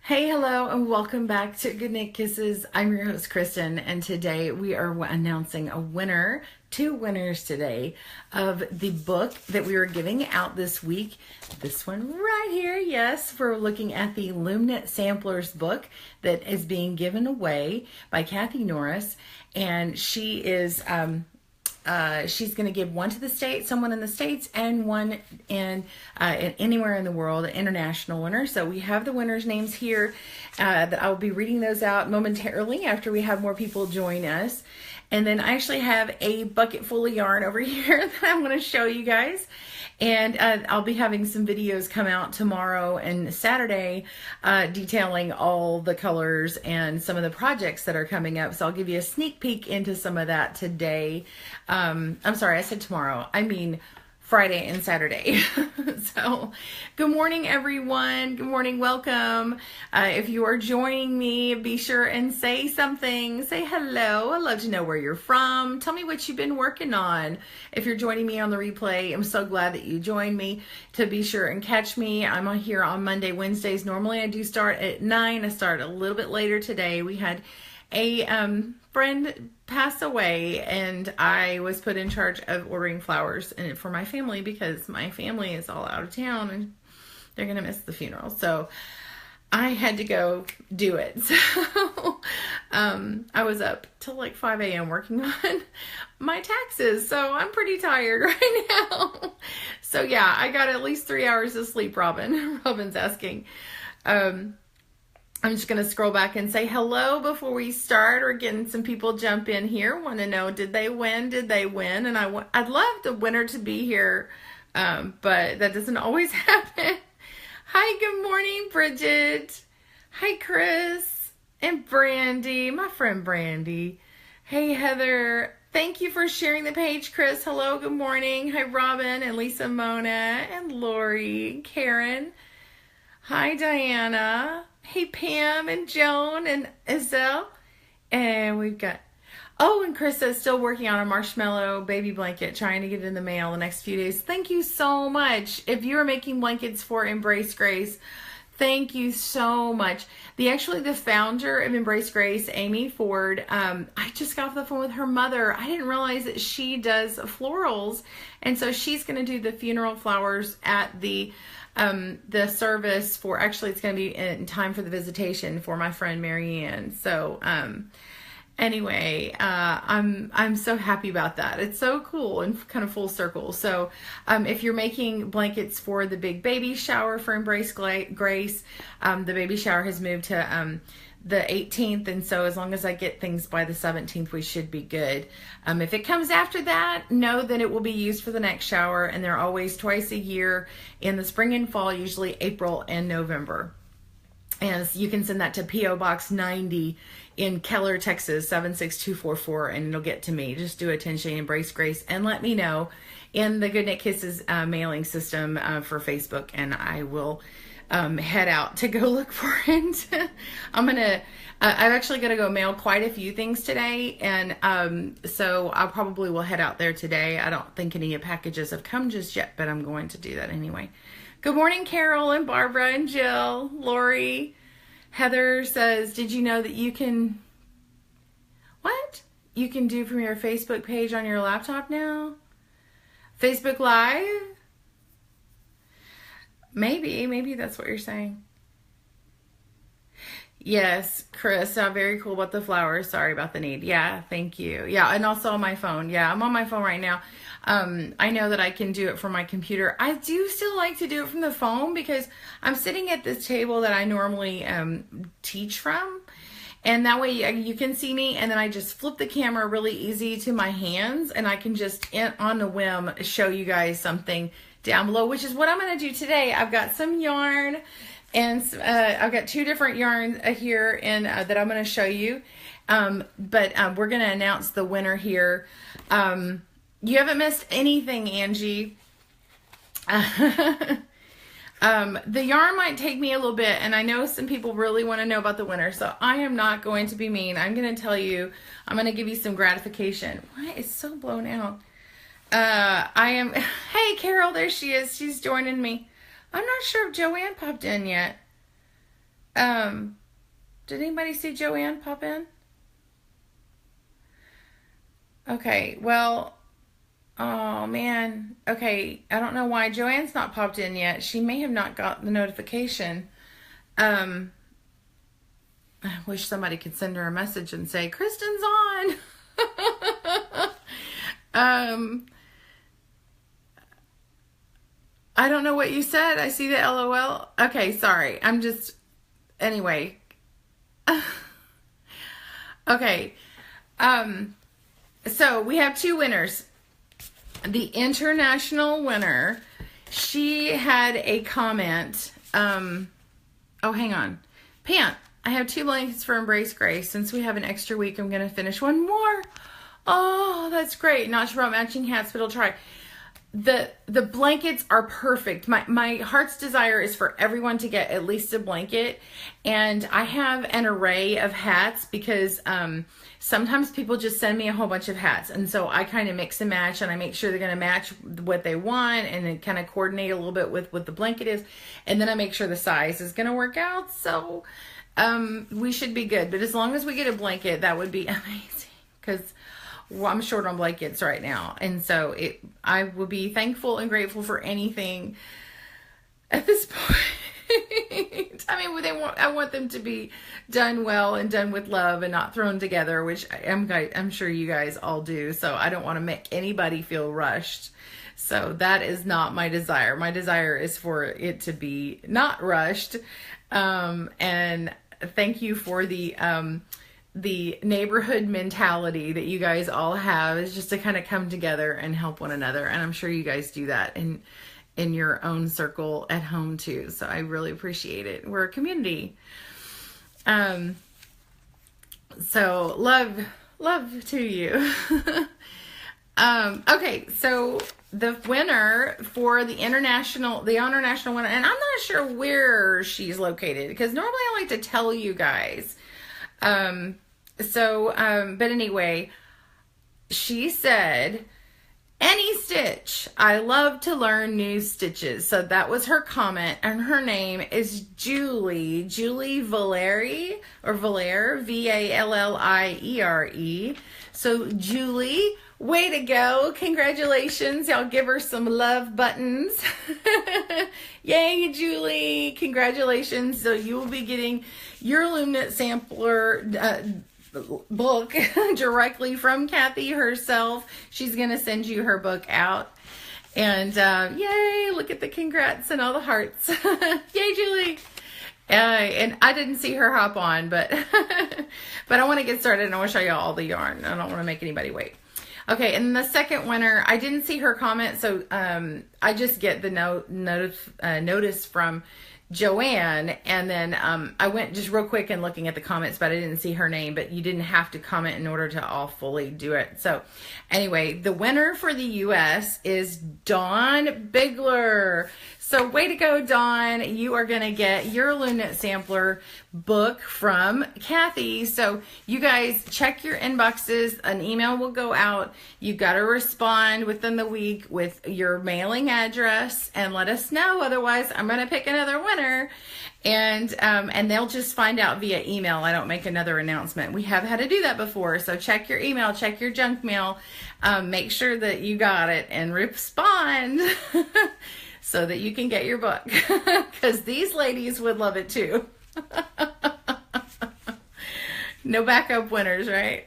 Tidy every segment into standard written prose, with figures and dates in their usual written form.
Hey, hello, and welcome back to Good Knit Kisses. I'm your host, Kristen, and today we are announcing a winner, two winners today, of the book that we are giving out this week. This one right here, yes, we're looking at the Loom Knit Samplers book that is being given away by Kathy Norris, and she is... she's going to give one to the States, someone in the States, and one in anywhere in the world, an international winner. So we have the winners' names here that I'll be reading those out momentarily after we have more people join us. And then I actually have a bucket full of yarn over here that I'm going to show you guys. And I'll be having some videos come out tomorrow and Saturday detailing all the colors and some of the projects that are coming up. So I'll give you a sneak peek into some of that today. I'm sorry, I said tomorrow. I mean Friday and Saturday. So good morning, everyone. Good morning. Welcome. If you are joining me, be sure and say something. Say hello. I'd love to know where you're from. Tell me what you've been working on. If you're joining me on the replay, I'm so glad that you joined me. To be sure and catch me, I'm on here on Monday, Wednesdays. Normally I do start at 9. I start a little bit later today. We had a friend pass away, and I was put in charge of ordering flowers for my family because my family is all out of town and they're gonna miss the funeral. So I had to go do it. So I was up till like 5 a.m. working on my taxes. So I'm pretty tired right now. So yeah, I got at least 3 hours of sleep, Robin. Robin's asking. I'm just going to scroll back and say hello before we start. We're getting some people jump in here. Want to know, did they win? Did they win? And I'd love the winner to be here, but that doesn't always happen. Hi, good morning, Bridget. Hi, Chris and Brandy, my friend Brandy. Hey, Heather. Thank you for sharing the page, Chris. Hello, good morning. Hi, Robin and Lisa, Mona and Lori and Karen. Hi, Diana. Hey, Pam and Joan and Iselle. And we've got, and Chris is still working on a marshmallow baby blanket, trying to get it in the mail the next few days. Thank you so much. If you are making blankets for Embrace Grace, thank you so much. The founder of Embrace Grace, Amy Ford, I just got off the phone with her mother. I didn't realize that she does florals. And so she's going to do the funeral flowers at the service for, actually it's going to be in time for the visitation for my friend Marianne. So, anyway, I'm so happy about that. It's so cool and kind of full circle. So, if you're making blankets for the big baby shower for Embrace Grace, the baby shower has moved to, the 18th, and so as long as I get things by the 17th, we should be good. If it comes after that, know that it will be used for the next shower, and they're always twice a year in the spring and fall, usually April and November. And you can send that to P.O. Box 90 in Keller, Texas, 76244, and it'll get to me. Just do attention, Embrace Grace, and let me know in the Good Knit Kisses mailing system for Facebook, and I will head out to go look for it. I'm actually gonna go mail quite a few things today, and so I probably will head out there today. I don't think any packages have come just yet, but I'm going to do that anyway. Good morning, Carol and Barbara and Jill. Lori. Heather says, did you know that you can, what? You can do from your Facebook page on your laptop now? Facebook Live? Maybe that's what you're saying. Yes, Chris, very cool about the flowers. Sorry about the need. Yeah, thank you. Yeah, and also on my phone. Yeah, I'm on my phone right now. I know that I can do it from my computer. I do still like to do it from the phone because I'm sitting at this table that I normally teach from. And that way you can see me, and then I just flip the camera really easy to my hands, and I can just, on the whim, show you guys something down below, which is what I'm going to do today. I've got some yarn, and I've got two different yarns here that I'm going to show you. But we're going to announce the winner here. You haven't missed anything, Angie. The yarn might take me a little bit, and I know some people really want to know about the winner, so I am not going to be mean. I'm going to tell you, I'm going to give you some gratification. Why is so blown out? Hey, Carol, there she is. She's joining me. I'm not sure if Joanne popped in yet. Did anybody see Joanne pop in? Okay, well, oh man. Okay, I don't know why Joanne's not popped in yet. She may have not got the notification. I wish somebody could send her a message and say, Kristen's on. I don't know what you said. I see the LOL. Okay, sorry. Anyway. Okay. So we have two winners. The international winner, she had a comment. Oh, hang on. Pant, I have 2 blankets for Embrace Grace. Since we have an extra week, I'm going to finish one more. Oh, that's great. Not sure about matching hats, but I'll try. The blankets are perfect. My heart's desire is for everyone to get at least a blanket. And I have an array of hats because sometimes people just send me a whole bunch of hats. And so I kind of mix and match, and I make sure they're going to match what they want, and then kind of coordinate a little bit with what the blanket is. And then I make sure the size is going to work out. So we should be good. But as long as we get a blanket, that would be amazing, because I'm short on blankets right now. And so I will be thankful and grateful for anything at this point. I mean, I want them to be done well and done with love and not thrown together, which I'm sure you guys all do. So I don't want to make anybody feel rushed. So that is not my desire. My desire is for it to be not rushed. And thank you for the neighborhood mentality that you guys all have, is just to kind of come together and help one another. And I'm sure you guys do that in your own circle at home too. So I really appreciate it. We're a community. So love to you. Okay. So the winner for the international winner, and I'm not sure where she's located, because normally I like to tell you guys. But anyway, she said, any stitch. I love to learn new stitches. So that was her comment, and her name is Julie Valeri, or Valere, Valliere. So Julie, way to go. Congratulations. Y'all give her some love buttons. Yay, Julie. Congratulations. So you will be getting your Loom Knit Sampler book directly from Kathy herself. She's going to send you her book out. And yay, look at the congrats and all the hearts. Yay, Julie. And I didn't see her hop on, but but I want to get started, and I want to show y'all all the yarn. I don't want to make anybody wait. Okay, and the second winner, I didn't see her comment, so I just get the notice from Joanne, and then I went just real quick and looking at the comments, but I didn't see her name. But you didn't have to comment in order to all fully do it. So anyway, the winner for the US is Dawn Bigler. So way to go, Dawn. You are going to get your Loom Knit Sampler book from Kathy. So you guys check your inboxes. An email will go out. You've got to respond within the week with your mailing address and let us know. Otherwise, I'm going to pick another winner. And they'll just find out via email. I don't make another announcement. We have had to do that before. So check your email, check your junk mail. Make sure that you got it and respond. So that you can get your book, because these ladies would love it too. No backup winners, right?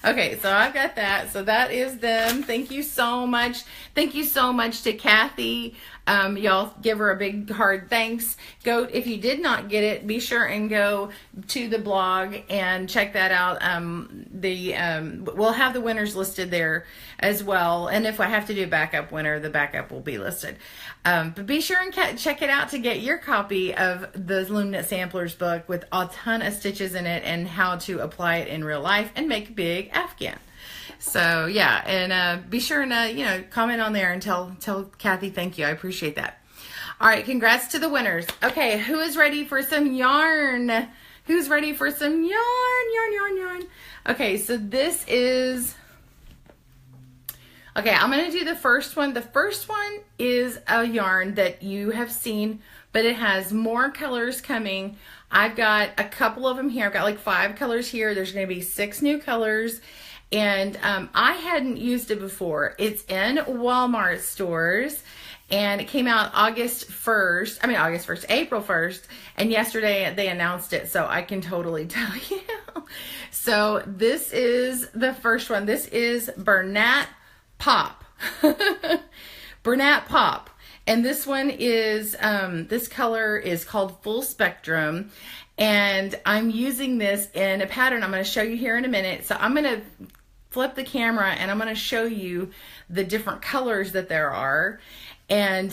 Okay, so I've got that. So that is them. Thank you so much. Thank you so much to Kathy. Y'all give her a big hard thanks. Go, if you did not get it, be sure and go to the blog and check that out. We'll have the winners listed there as well. And if I have to do a backup winner, the backup will be listed. But be sure and check it out to get your copy of the Loom Knit Samplers book with a ton of stitches in it and how to apply it in real life and make a big Afghan. So yeah, and be sure and comment on there and tell Kathy thank you. I appreciate that. All right, congrats to the winners. Okay, who is ready for some yarn? Who's ready for some yarn? Okay, so this is. Okay, I'm going to do the first one. The first one is a yarn that you have seen but it has more colors coming. I've got a couple of them here. I've got like 5 colors here. There's going to be 6 new colors. And I hadn't used it before. It's in Walmart stores. And it came out April 1st. And yesterday they announced it. So I can totally tell you. So this is the first one. This is Bernat Pop. Bernat Pop. And this one is, this color is called Full Spectrum. And I'm using this in a pattern I'm going to show you here in a minute. So I'm going to flip the camera and I'm going to show you the different colors that there are. And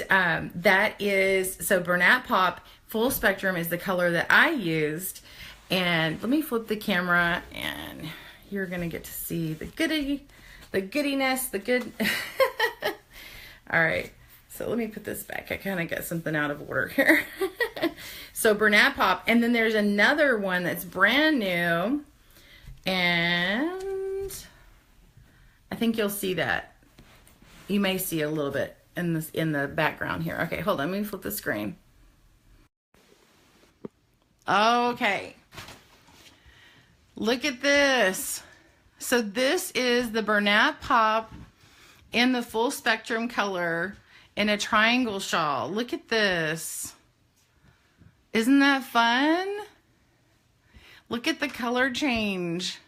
that is, so Bernat Pop Full Spectrum is the color that I used. And let me flip the camera and you're going to get to see the goodiness, the good. All right. So let me put this back. I kind of got something out of order here. So Bernat Pop. And then there's another one that's brand new. And I think you'll see that. You may see a little bit in the background here. Okay, hold on. Let me flip the screen. Okay. Look at this. So this is the Bernat Pop in the Full Spectrum color in a triangle shawl. Look at this. Isn't that fun? Look at the color change.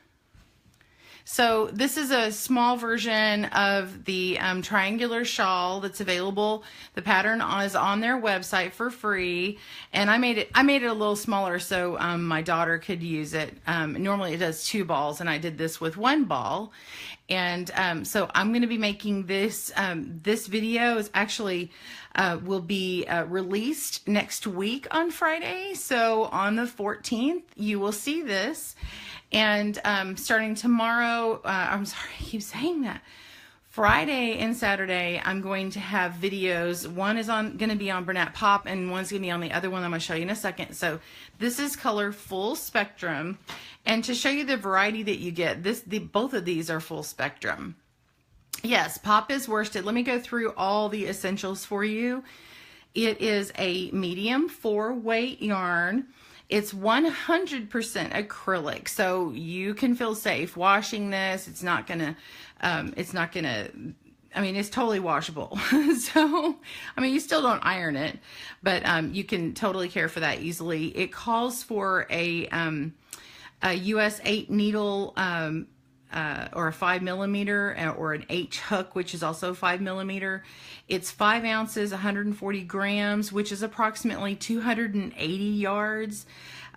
So this is a small version of the triangular shawl that's available. The pattern is on their website for free, and I made it a little smaller so my daughter could use it. Normally it does 2 balls, and I did this with 1 ball. And so I'm going to be making this. This video is actually will be released next week on Friday. So on the 14th, you will see this. And starting tomorrow, I'm sorry, I keep saying that. Friday and Saturday, I'm going to have videos. One is going to be on Bernat Pop, and one's going to be on the other one I'm going to show you in a second. So this is color Full Spectrum. And to show you the variety that you get, both of these are Full Spectrum. Yes, Pop is worsted. Let me go through all the essentials for you. It is a medium 4-weight yarn. It's 100% acrylic, so you can feel safe washing this. It's not gonna, I mean, it's totally washable. So, I mean, you still don't iron it, but you can totally care for that easily. It calls for a US 8 needle or a 5mm or an H hook, which is also 5mm. It's 5 ounces, 140 grams, which is approximately 280 yards.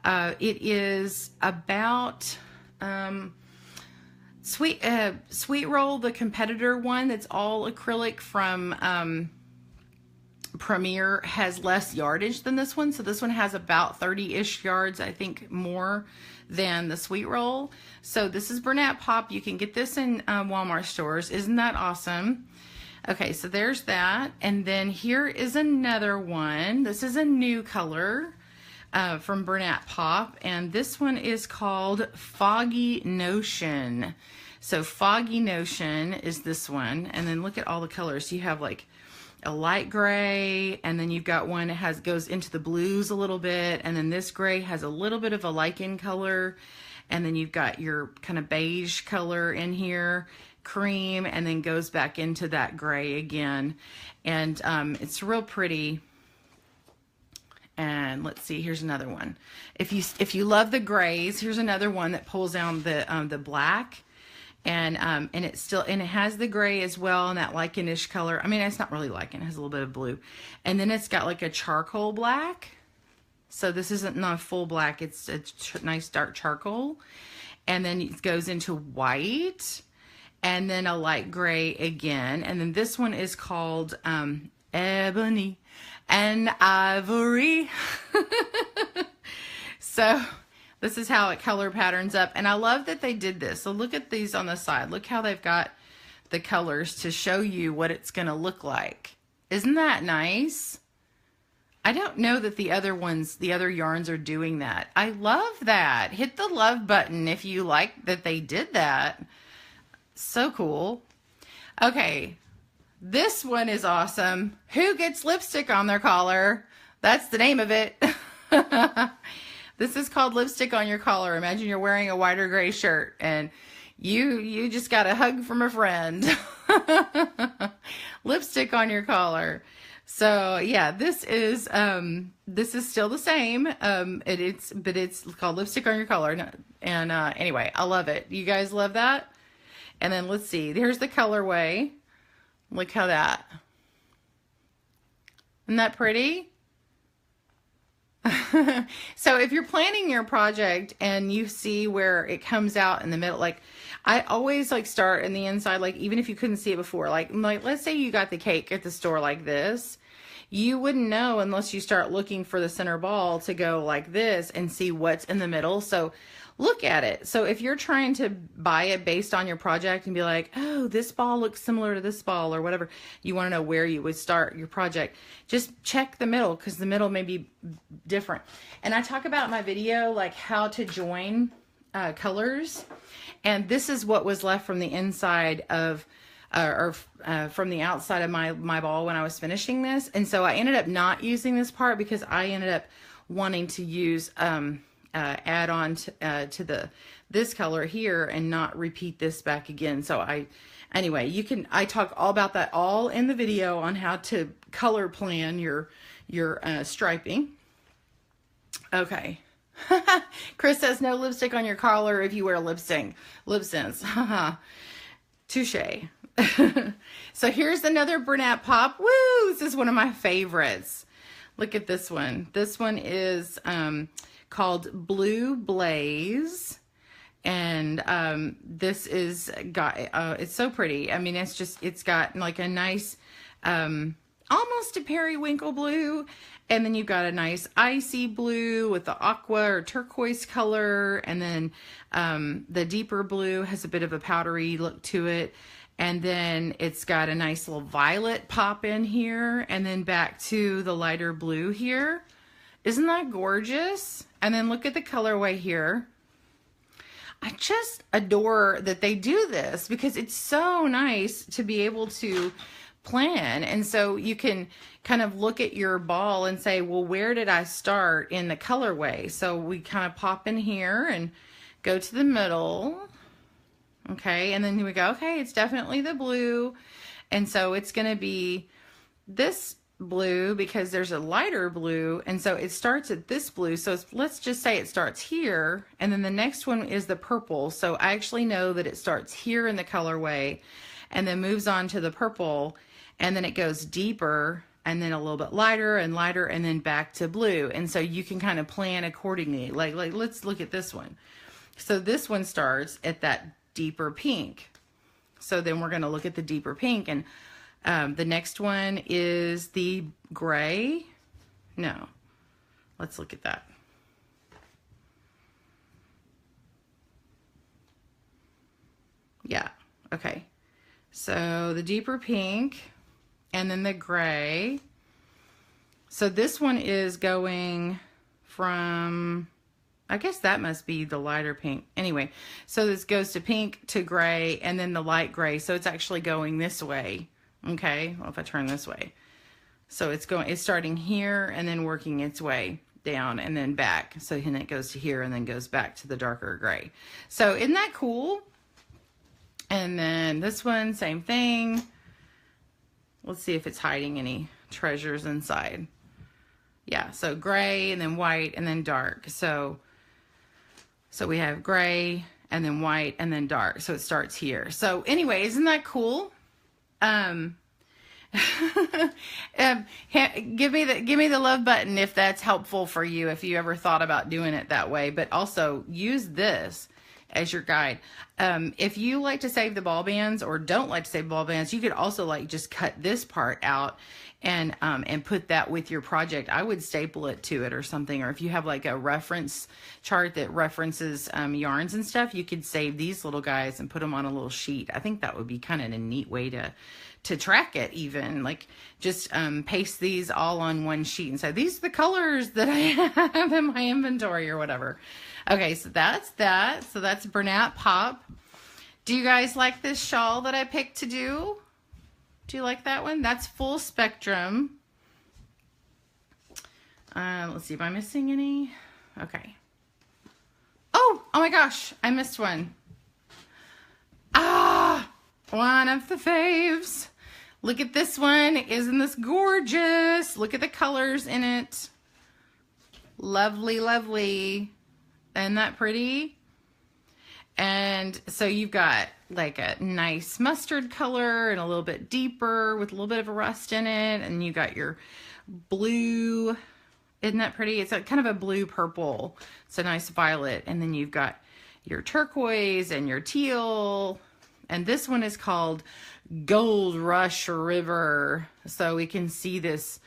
It is about Sweet Roll, the competitor one that's all acrylic from Premier, has less yardage than this one. So this one has about 30-ish yards, I think, more than the Sweet Roll. So this is Bernat Pop. You can get this in Walmart stores. Isn't that awesome? Okay, so there's that. And then here is another one. This is a new color from Bernat Pop. And this one is called Foggy Notion. So Foggy Notion is this one. And then look at all the colors. You have like a light gray, and then you've got one that goes into the blues a little bit, and then this gray has a little bit of a lichen color, and then you've got your kind of beige color in here, cream, and then goes back into that gray again. And it's real pretty. And let's see, here's another one. If you love the grays, here's another one that pulls down the black. And it has the gray as well, and that lichenish color. I mean, it's not really lichen, it has a little bit of blue. And then it's got like a charcoal black. So this isn't not full black, it's a nice dark charcoal. And then it goes into white, and then a light gray again. And then this one is called Ebony and Ivory. So this is how it color patterns up. And I love that they did this. So look at these on the side. Look how they've got the colors to show you what it's going to look like. Isn't that nice? I don't know that the other yarns are doing that. I love that. Hit the love button if you like that they did that. So cool. Okay. This one is awesome. Who gets lipstick on their collar? That's the name of it. This is called lipstick on your collar. Imagine you're wearing a white or gray shirt and you just got a hug from a friend. Lipstick on your collar. So yeah, this is still the same. But it's called lipstick on your collar. And anyway, I love it. You guys love that? And then let's see. Here's the colorway. Look how that. Isn't that pretty? So if you're planning your project and you see where it comes out in the middle, like I always like start in the inside, like even if you couldn't see it before, like let's say you got the cake at the store like this, you wouldn't know unless you start looking for the center ball to go like this and see what's in the middle. So look at it. So if you're trying to buy it based on your project and be like, oh, this ball looks similar to this ball or whatever, you want to know where you would start your project, just check the middle because the middle may be different. And I talk about in my video like how to join colors. And this is what was left from the inside of from the outside of my ball when I was finishing this. And so I ended up not using this part because I ended up wanting to use add on to this color here and not repeat this back again. So anyway, I talk all about that all in the video on how to color plan your striping. Okay. Chris says no lipstick on your collar if you wear lip syncs. Haha. Touche. So here's another Bernat Pop. Woo! This is one of my favorites. Look at this one. This one is called Blue Blaze, and this is it's so pretty. I mean, it's got like a nice almost a periwinkle blue, and then you've got a nice icy blue with the aqua or turquoise color, and then the deeper blue has a bit of a powdery look to it, and then it's got a nice little violet pop in here, and then back to the lighter blue here. Isn't that gorgeous? And then look at the colorway here. I just adore that they do this because it's so nice to be able to plan. And so you can kind of look at your ball and say, well, where did I start in the colorway? So we kind of pop in here and go to the middle. Okay, and then we go, okay, it's definitely the blue. And so it's going to be this blue because there's a lighter blue, and so it starts at this blue. So let's just say it starts here, and then the next one is the purple. So I actually know that it starts here in the colorway and then moves on to the purple, and then it goes deeper and then a little bit lighter and lighter and then back to blue. And so you can kind of plan accordingly. Like let's look at this one. So this one starts at that deeper pink. So then we're going to look at the deeper pink, and the next one is the gray. No, let's look at that. Yeah, okay. So the deeper pink and then the gray. So this one is going from, I guess that must be the lighter pink. Anyway, so this goes to pink to gray and then the light gray. So it's actually going this way. Okay, well, if I turn this way. So it's starting here and then working its way down and then back. So then it goes to here and then goes back to the darker gray. So isn't that cool? And then this one, same thing. Let's see if it's hiding any treasures inside. Yeah, so gray and then white and then dark. So we have gray and then white and then dark. So it starts here. So anyway, isn't that cool? Give me the love button if that's helpful for you, if you ever thought about doing it that way. But also use this as your guide. If you like to save the ball bands or don't like to save ball bands, you could also like just cut this part out and put that with your project. I would staple it to it or something. Or if you have like a reference chart that references yarns and stuff, you could save these little guys and put them on a little sheet. I think that would be kind of a neat way to track it, even like just paste these all on one sheet and say, these are the colors that I have in my inventory or whatever. Okay, so that's that. So that's Bernat Pop. Do you guys like this shawl that I picked to do? Do you like that one? That's full spectrum. Let's see, am I missing any? Okay. Oh my gosh, I missed one. Ah, one of the faves. Look at this one. Isn't this gorgeous? Look at the colors in it. Lovely, lovely. Isn't that pretty? And so you've got like a nice mustard color and a little bit deeper with a little bit of a rust in it. And you got your blue. Isn't that pretty? It's a kind of a blue purple. It's a nice violet. And then you've got your turquoise and your teal. And this one is called Gold Rush River. So we can see this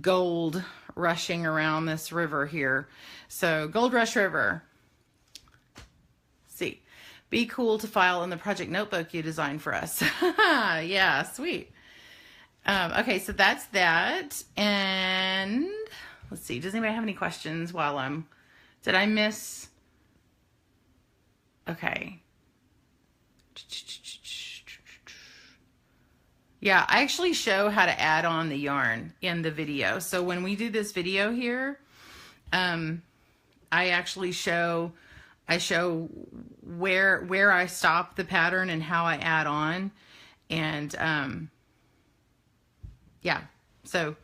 gold rushing around this river here. So Gold Rush River. See, be cool to file in the project notebook you designed for us. Yeah, sweet. Okay, so that's that. And let's see, does anybody have any questions while did I miss? Okay. Yeah, I actually show how to add on the yarn in the video. So when we do this video here, I actually show where I stop the pattern and how I add on. And yeah, so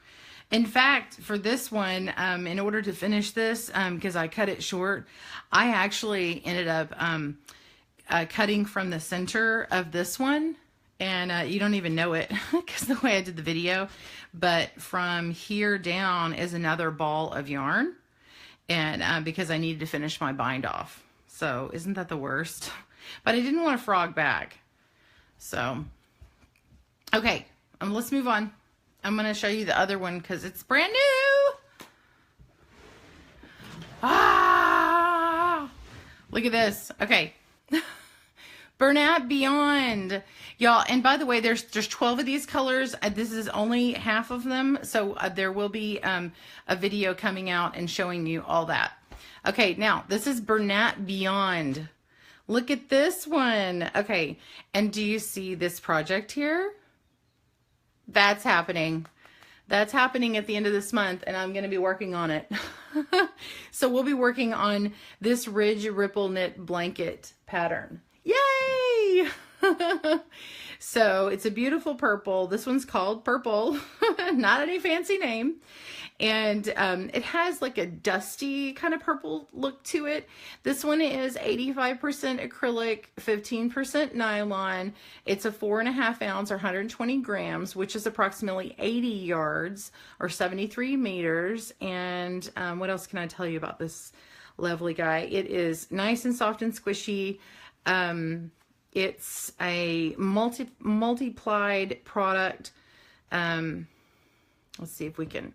in fact, for this one, in order to finish this, because I cut it short, I actually ended up cutting from the center of this one. And you don't even know it because the way I did the video. But from here down is another ball of yarn. And because I needed to finish my bind off. So isn't that the worst? But I didn't want to frog back. So, okay, let's move on. I'm going to show you the other one because it's brand new. Ah, look at this. Okay. Bernat Beyond, y'all. And by the way, there's 12 of these colors. This is only half of them. So there will be a video coming out and showing you all that. Okay, now this is Bernat Beyond. Look at this one. Okay, and do you see this project here? That's happening. That's happening at the end of this month, and I'm going to be working on it. So we'll be working on this Ridge Ripple Knit Blanket pattern. Yay! So it's a beautiful purple. This one's called Purple, not any fancy name. And it has like a dusty kind of purple look to it. This one is 85% acrylic, 15% nylon. It's a 4.5 ounce or 120 grams, which is approximately 80 yards or 73 meters. And what else can I tell you about this lovely guy? It is nice and soft and squishy. It's a multi-plied product. Let's see if we can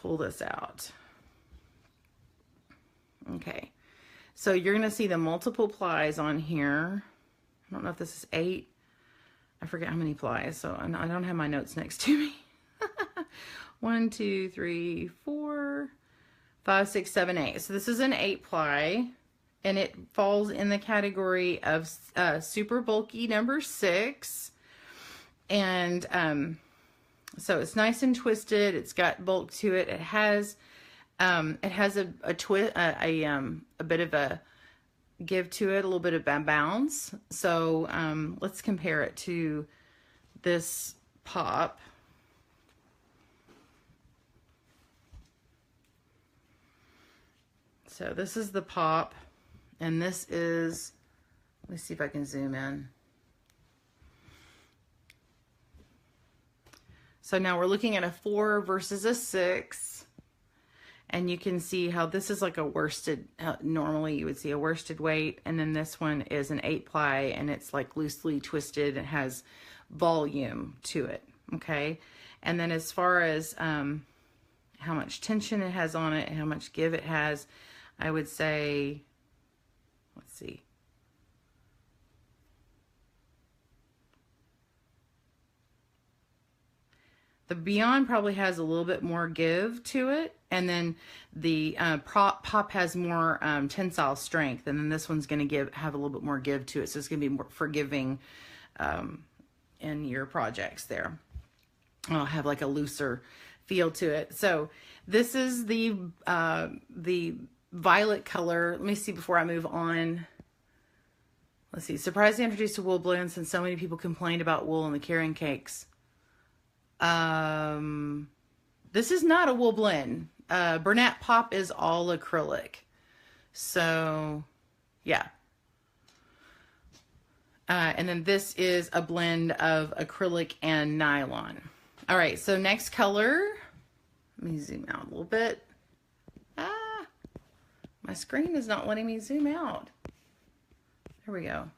pull this out. Okay, so you're gonna see the multiple plies on here. I don't know if this is 8. I forget how many plies, so I don't have my notes next to me. 1, 2, 3, 4, 5, 6, 7, 8. So this is an 8-ply. And it falls in the category of super bulky number 6. And so it's nice and twisted. It's got bulk to it. It has a bit of a give to it, a little bit of bounce. So let's compare it to this pop. So this is the pop. And this is, let me see if I can zoom in. So now we're looking at a 4 versus a 6. And you can see how this is like a worsted, normally you would see a worsted weight. And then this one is an 8-ply and it's like loosely twisted. It has volume to it, okay? And then as far as how much tension it has on it and how much give it has, I would say, let's see. The Beyond probably has a little bit more give to it. And then the Pop has more tensile strength. And then this one's going to have a little bit more give to it. So it's going to be more forgiving in your projects there. I'll have like a looser feel to it. So this is the violet color. Let me see before I move on. Let's see. Surprised they introduced a wool blend since so many people complained about wool in the carrying cakes. This is not a wool blend. Bernat Pop is all acrylic. So, yeah. And then this is a blend of acrylic and nylon. All right, so next color. Let me zoom out a little bit. Ah, my screen is not letting me zoom out. There we go.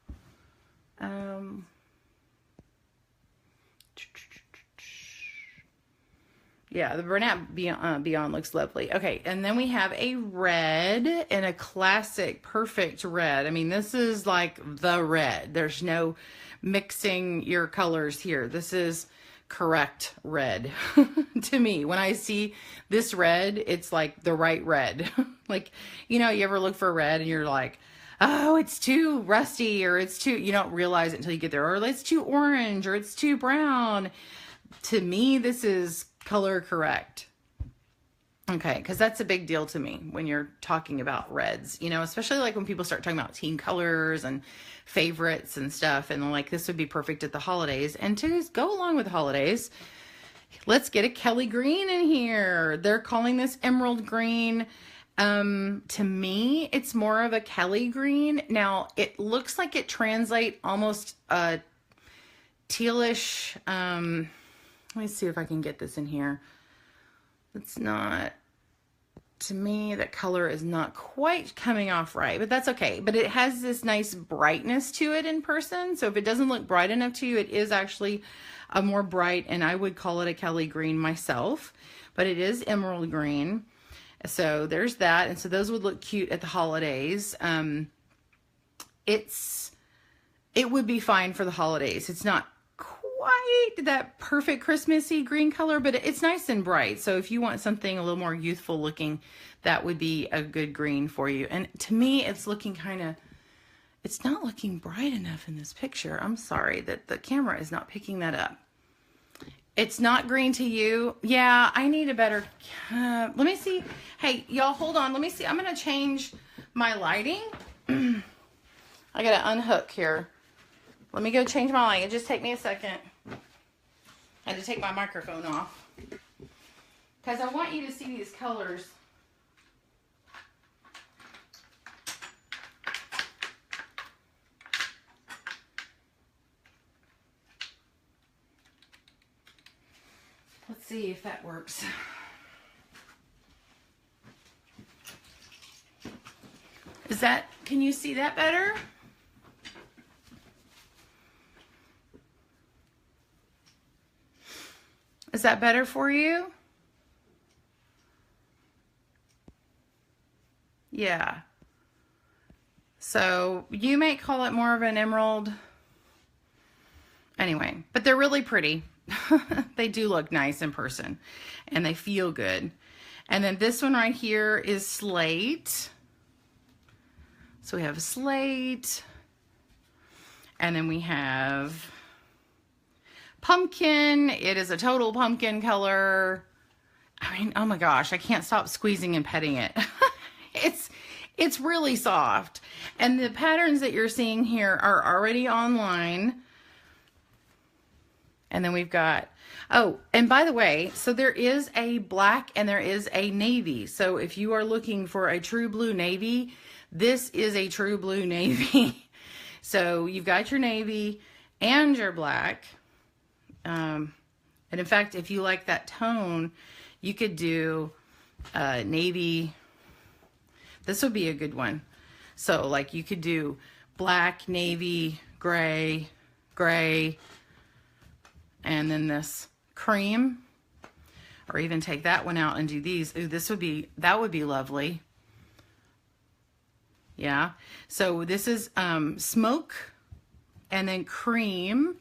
Yeah, the Bernat Beyond looks lovely. Okay, and then we have a red and a classic, perfect red. I mean, this is like the red. There's no mixing your colors here. This is correct red to me. When I see this red, it's like the right red. Like, you know, you ever look for red and you're like, oh, it's too rusty, or it's too, you don't realize it until you get there, or it's too orange, or it's too brown. To me, this is color correct. Okay, because that's a big deal to me when you're talking about reds, you know, especially like when people start talking about team colors and favorites and stuff, and like this would be perfect at the holidays. And to go along with the holidays, let's get a Kelly green in here. They're calling this emerald green. To me, it's more of a Kelly green. Now, it looks like it translates almost tealish. Let me see if I can get this in here. It's not, to me, that color is not quite coming off right, but that's okay. But it has this nice brightness to it in person. So if it doesn't look bright enough to you, it is actually a more bright, and I would call it a Kelly green myself, but it is emerald green. So there's that. And so those would look cute at the holidays. It would be fine for the holidays. It's not quite that perfect Christmassy green color, but it's nice and bright. So if you want something a little more youthful looking, that would be a good green for you. And to me, it's looking it's not looking bright enough in this picture. I'm sorry that the camera is not picking that up. It's not green to you. Yeah, I need a better, let me see. Hey, y'all, hold on. Let me see. I'm going to change my lighting. I got to unhook here. Let me go change my lighting. It just take me a second. I had to take my microphone off because I want you to see these colors. Let's see if that works. Can you see that better? Is that better for you? Yeah. So you may call it more of an emerald. Anyway, but they're really pretty. They do look nice in person and they feel good. And then this one right here is slate. So we have slate, and then we have pumpkin. It is a total pumpkin color. I mean, oh my gosh, I can't stop squeezing and petting it. It's really soft. And the patterns that you're seeing here are already online. And then we've got, oh, and by the way, so there is a black and there is a navy. So if you are looking for a true blue navy, this is a true blue navy. So you've got your navy and your black. And in fact, if you like that tone, you could do navy. This would be a good one. So like you could do black, navy, gray, gray, and then this cream, or even take that one out and do these. Ooh, that would be lovely. Yeah. So this is smoke, and then cream,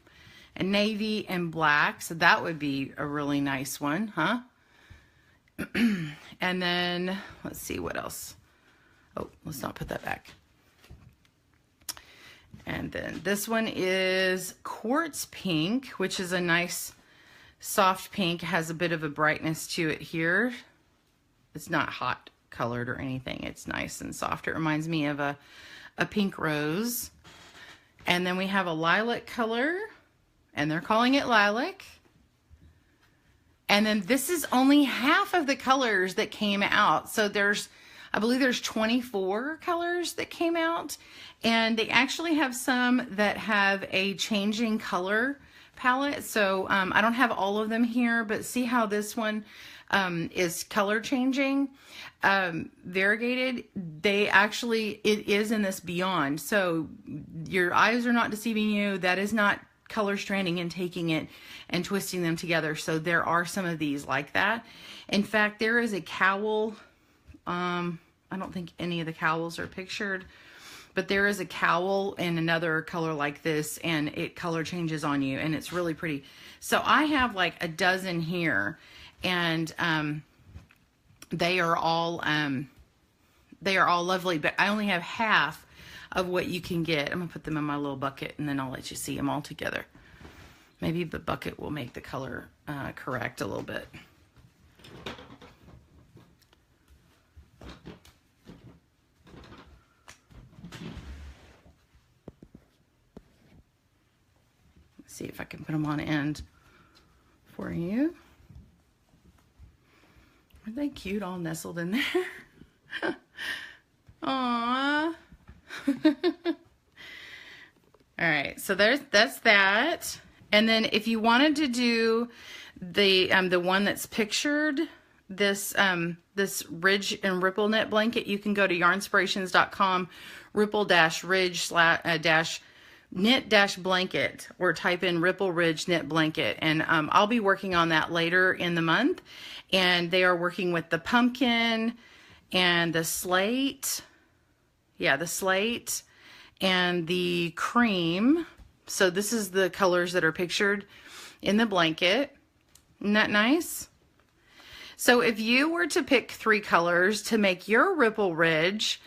and navy, and black. So that would be a really nice one, huh? And then let's see what else. Oh, let's not put that back. And then this one is quartz pink, which is a nice soft pink has a bit of a brightness to it here. It's not hot colored or anything. It's nice and soft. It reminds me of a pink rose. And then we have a lilac color, and they're calling it lilac. And then this is only half of the colors that came out. So I believe there's 24 colors that came out, and they actually have some that have a changing color palette. So I don't have all of them here, but see how this one is color changing, variegated. It is in this Beyond. So your eyes are not deceiving you. That is not color stranding and taking it and twisting them together. So there are some of these like that. In fact, there is a cowl. I don't think any of the cowls are pictured, but there is a cowl in another color like this, and it color changes on you, and it's really pretty. So I have like a dozen here, and they are all lovely, but I only have half of what you can get. I'm gonna put them in my little bucket, and then I'll let you see them all together. Maybe the bucket will make the color correct a little bit. Let's see if I can put them on end for you. Aren't they cute, all nestled in there? Aww. All right, so that's that. And then if you wanted to do the one that's pictured, this ridge and ripple knit blanket, you can go to yarnspirations.com, ripple-ridge/knit-blanket, or type in ripple ridge knit blanket, and I'll be working on that later in the month. And they are working with the pumpkin and the slate. Yeah, the slate and the cream. So this is the colors that are pictured in the blanket. Isn't that nice? So if you were to pick 3 colors to make your ripple ridge,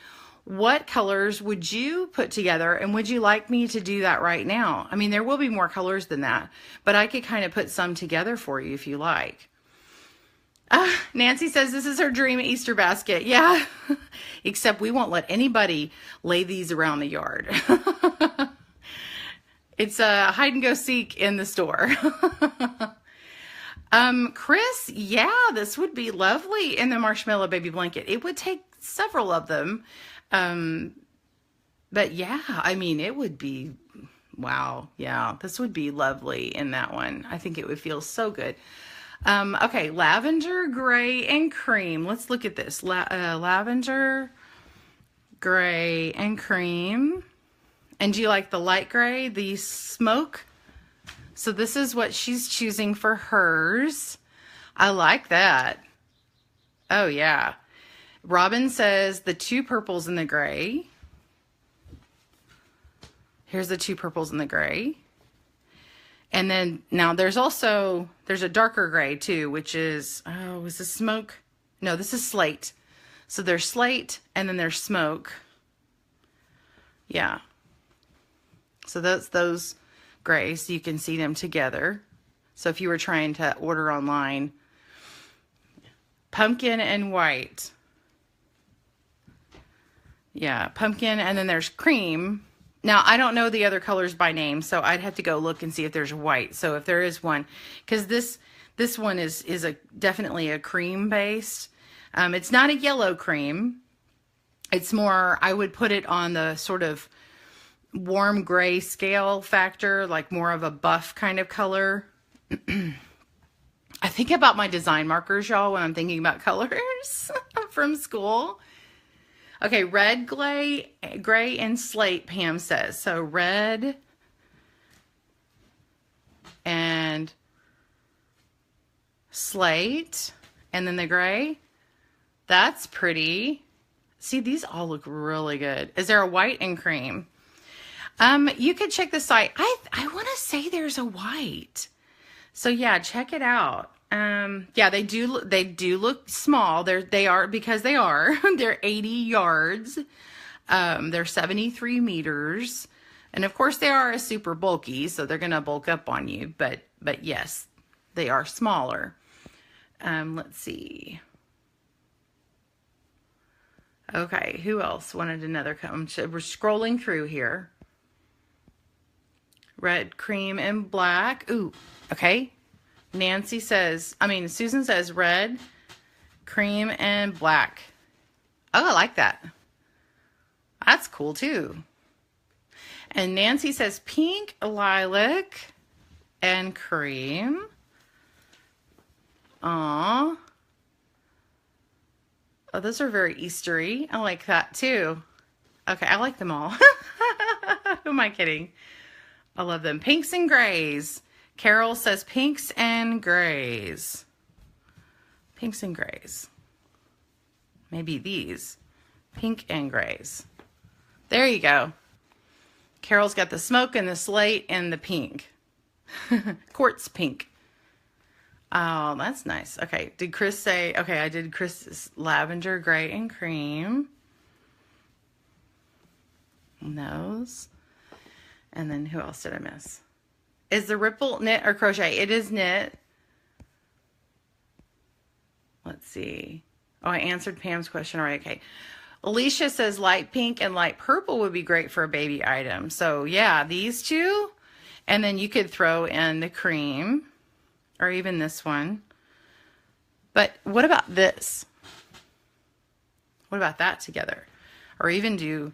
what colors would you put together, and would you like me to do that right now? I mean, there will be more colors than that, but I could kind of put some together for you if you like. Nancy says this is her dream Easter basket. Yeah, except we won't let anybody lay these around the yard. It's a hide and go seek in the store. Chris, yeah, this would be lovely in the marshmallow baby blanket. It would take several of them. But yeah, I mean, it would be, wow. Yeah, this would be lovely in that one. I think it would feel so good. Okay, lavender, gray, and cream. Let's look at this. Lavender, gray, and cream. And do you like the light gray, the smoke? So this is what she's choosing for hers. I like that. Oh, yeah. Robin says the 2 purples and the gray. Here's the 2 purples and the gray. And then now there's a darker gray too, which is, oh, is this smoke? No, this is slate. So there's slate and then there's smoke. Yeah. So that's those grays. You can see them together. So if you were trying to order online, pumpkin and white. Yeah, pumpkin, and then there's cream. Now, I don't know the other colors by name, so I'd have to go look and see if there's white. So if there is one, because this one is definitely a cream based. It's not a yellow cream. It's more, I would put it on the sort of warm gray scale factor, like more of a buff kind of color. I think about my design markers, y'all, when I'm thinking about colors from school. Okay, red, gray, and slate, Pam says. So red and slate, and then the gray. That's pretty. See, these all look really good. Is there a white and cream? You could check the site. I want to say there's a white. So yeah, check it out. Yeah, they do look small. They are because they are. They're 80 yards. They're 73 meters. And of course they are super bulky, so they're going to bulk up on you, but yes. They are smaller. Let's see. Okay, who else wanted another comb? So we're scrolling through here. Red, cream, and black. Ooh, okay. Susan says red, cream, and black. Oh, I like that. That's cool too. And Nancy says pink, lilac, and cream. Aww. Oh, those are very Eastery. I like that too. Okay, I like them all. Who am I kidding? I love them. Pinks and grays. Carol says pinks and grays. Pinks and grays. Maybe these. Pink and grays. There you go. Carol's got the smoke and the slate and the pink. Quartz pink. Oh, that's nice. Okay, did Chris say... Okay, I did Chris's lavender, gray, and cream. And those. And then who else did I miss? Is the ripple knit or crochet? It is knit. Let's see. Oh, I answered Pam's question already. Okay. Alicia says light pink and light purple would be great for a baby item. So yeah, these two. And then you could throw in the cream or even this one. But what about this? What about that together? Or even do,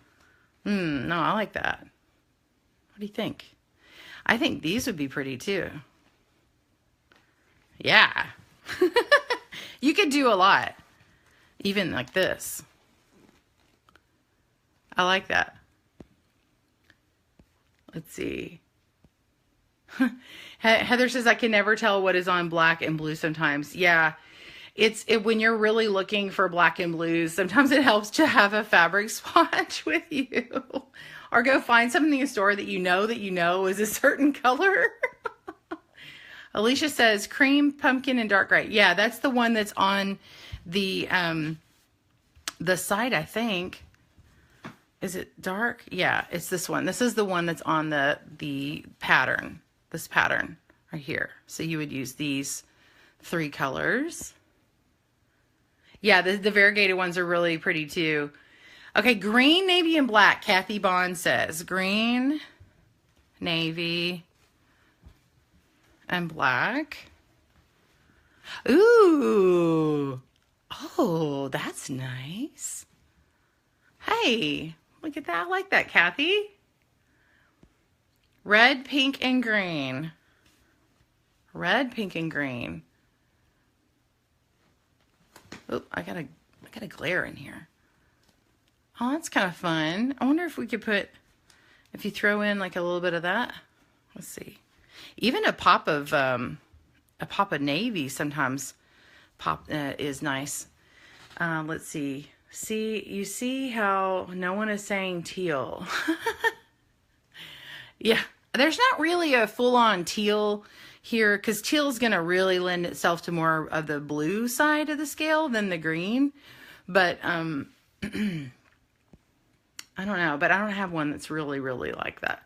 no, I like that. What do you think? I think these would be pretty too. Yeah. You could do a lot. Even like this. I like that. Let's see. Heather says, I can never tell what is on black and blue sometimes. Yeah. When you're really looking for black and blues, sometimes it helps to have a fabric swatch with you. Or go find something in the store that you know is a certain color. Alicia says cream, pumpkin, and dark gray. Yeah, that's the one that's on the site, I think. Is it dark? Yeah, it's this one. This is the one that's on the pattern. This pattern right here. So you would use these 3 colors. Yeah, the variegated ones are really pretty too. Okay, green, navy, and black. Kathy Bond says green, navy, and black. Ooh. Oh, that's nice. Hey, look at that. I like that, Kathy. Red, pink, and green. Red, pink, and green. Oh, I got a glare in here. Oh, that's kind of fun. I wonder if we could if you throw in like a little bit of that. Let's see. Even a pop of navy sometimes is nice. Let's see. You see how no one is saying teal. Yeah, there's not really a full-on teal here because teal is going to really lend itself to more of the blue side of the scale than the green. But I don't know, but I don't have one that's really, really like that.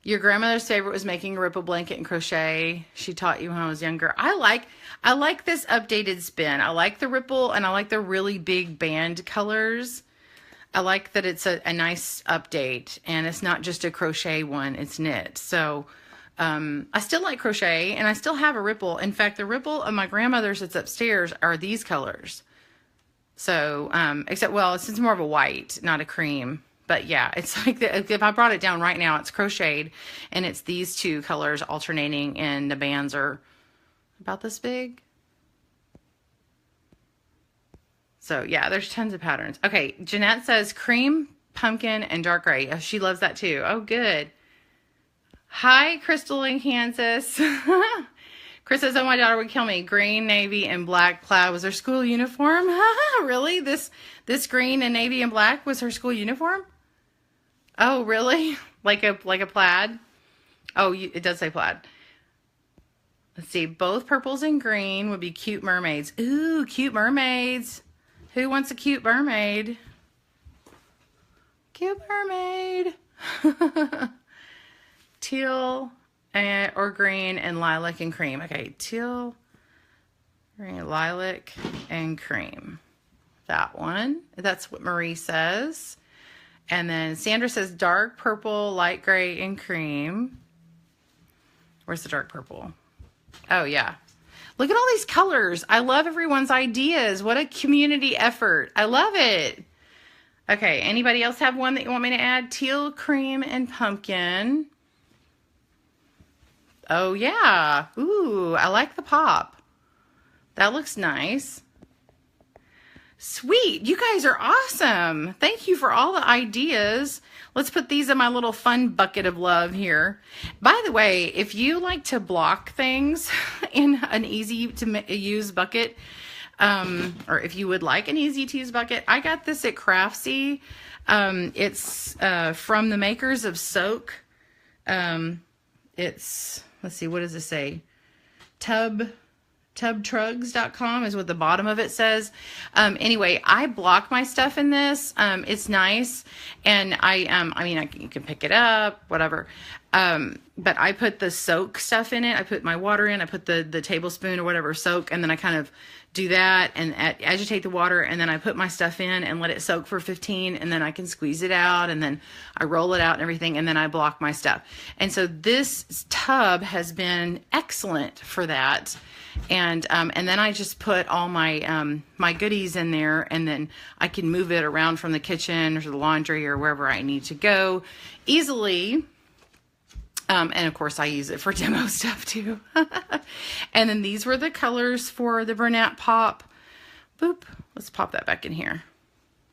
Your grandmother's favorite was making a ripple blanket and crochet. She taught you when I was younger. I like this updated spin. I like the ripple and I like the really big band colors. I like that it's a nice update and it's not just a crochet one, it's knit. So I still like crochet and I still have a ripple. In fact, the ripple of my grandmother's that's upstairs are these colors. So, except, well, it's more of a white, not a cream. But yeah, it's like, if I brought it down right now, it's crocheted and it's these 2 colors alternating and the bands are about this big. So yeah, there's tons of patterns. Okay, Jeanette says cream, pumpkin, and dark gray. Oh, she loves that too. Oh, good. Hi, Crystal in Kansas. Chris says, oh, my daughter would kill me. Green, navy, and black plaid was her school uniform. Really? This green and navy and black was her school uniform? Oh, really? Like a plaid? Oh, it does say plaid. Let's see. Both purples and green would be cute mermaids. Ooh, cute mermaids. Who wants a cute mermaid? Cute mermaid. Teal. or green, and lilac and cream. Okay, teal, green, lilac, and cream. That one. That's what Marie says. And then Sandra says dark purple, light gray, and cream. Where's the dark purple? Oh, yeah. Look at all these colors. I love everyone's ideas. What a community effort. I love it. Okay, anybody else have one that you want me to add? Teal, cream, and pumpkin. Oh, yeah. Ooh, I like the pop. That looks nice. Sweet. You guys are awesome. Thank you for all the ideas. Let's put these in my little fun bucket of love here. By the way, if you like to block things in an easy to use bucket, or if you would like an easy to use bucket, I got this at Craftsy. It's from the makers of Soak. It's, let's see, what does it say? Tubtrugs.com is what the bottom of it says. Anyway, I block my stuff in this. It's nice. And you can pick it up, whatever. But I put the soak stuff in it. I put my water in, I put the tablespoon or whatever soak, and then I kind of do that and agitate the water, and then I put my stuff in and let it soak for 15, and then I can squeeze it out, and then I roll it out and everything, and then I block my stuff. And so this tub has been excellent for that. And then I just put all my my goodies in there, and then I can move it around from the kitchen or to the laundry or wherever I need to go easily. And of course I use it for demo stuff too. And then these were the colors for the Bernat Pop. Boop. Let's pop that back in here.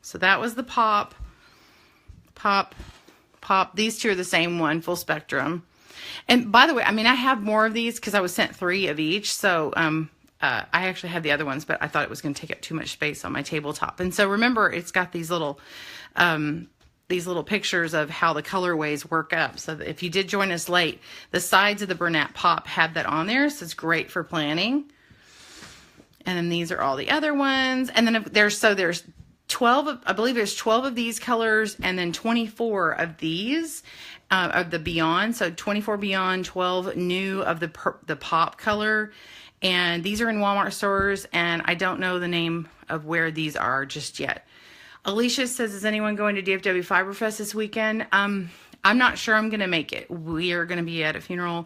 So that was the pop. These two are the same one, full spectrum. And by the way, I mean, I have more of these because I was sent 3 of each. So I actually had the other ones, but I thought it was going to take up too much space on my tabletop. And so remember, it's got these little pictures of how the colorways work up. So that if you did join us late, the sides of the Bernat Pop had that on there. So it's great for planning. And then these are all the other ones. And then there's 12, I believe there's 12 of these colors, and then 24 of these. Of the Beyond, so 24 Beyond, 12 new of the pop color, and these are in Walmart stores, and I don't know the name of where these are just yet. Alicia says, is anyone going to DFW Fiberfest this weekend? I'm not sure I'm going to make it. We are going to be at a funeral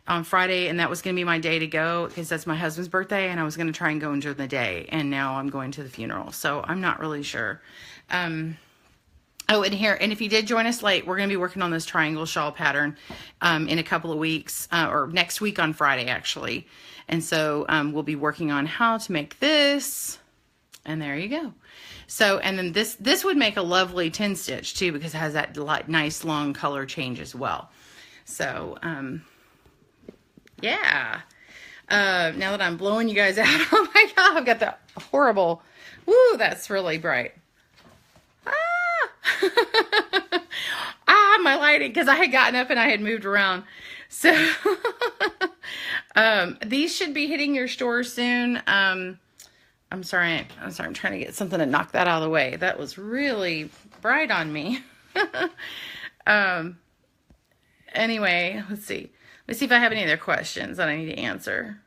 on Friday, and that was going to be my day to go because that's my husband's birthday, and I was going to try and go during the day, and now I'm going to the funeral, so I'm not really sure. Oh, and here, and if you did join us late, we're going to be working on this triangle shawl pattern in a couple of weeks, or next week on Friday, actually. And so we'll be working on how to make this, and there you go. So, and then this would make a lovely 10 stitch too, because it has that nice long color change as well. So, yeah. Now that I'm blowing you guys out, oh my God, I've got the horrible, woo, that's really bright. My lighting, because I had gotten up and I had moved around. So these should be hitting your store soon. I'm sorry, I'm trying to get something to knock that out of the way. That was really bright on me. Anyway, let's see. Let's see if I have any other questions that I need to answer.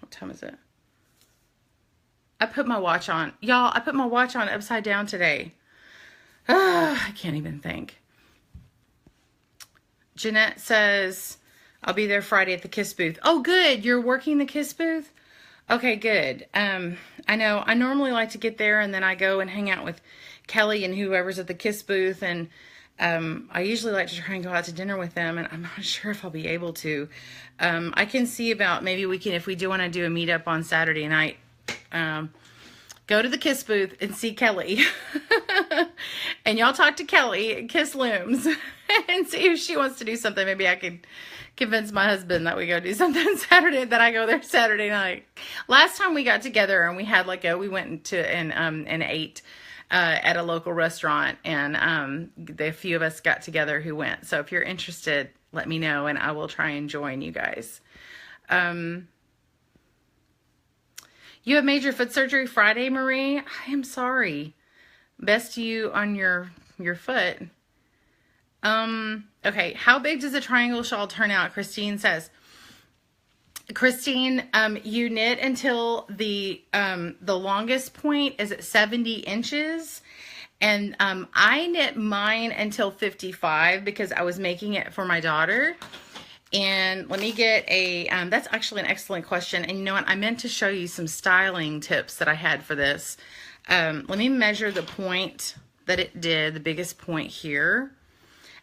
What time is it? I put my watch on. Y'all, I put my watch on upside down today. I can't even think. Jeanette says, I'll be there Friday at the Kiss booth. Oh, good. You're working the Kiss booth? Okay, good. I know I normally like to get there and then I go and hang out with Kelly and whoever's at the Kiss booth. And I usually like to try and go out to dinner with them, and I'm not sure if I'll be able to. I can see about maybe we can, if we do want to do a meetup on Saturday night, go to the Kiss booth and see Kelly. And y'all talk to Kelly at Kiss Looms and see if she wants to do something. Maybe I could convince my husband that we go do something Saturday, that I go there Saturday night. Last time we got together and we had we went to and ate at a local restaurant, and the few of us got together who went. So if you're interested, let me know and I will try and join you guys. You have major foot surgery Friday, Marie? I am sorry. Best to you on your foot. Okay, how big does a triangle shawl turn out? Christine says. Christine, you knit until the longest point is at 70 inches. And I knit mine until 55 because I was making it for my daughter. And let me get a, that's actually an excellent question. And you know what? I meant to show you some styling tips that I had for this. Let me measure the point that it did, the biggest point here.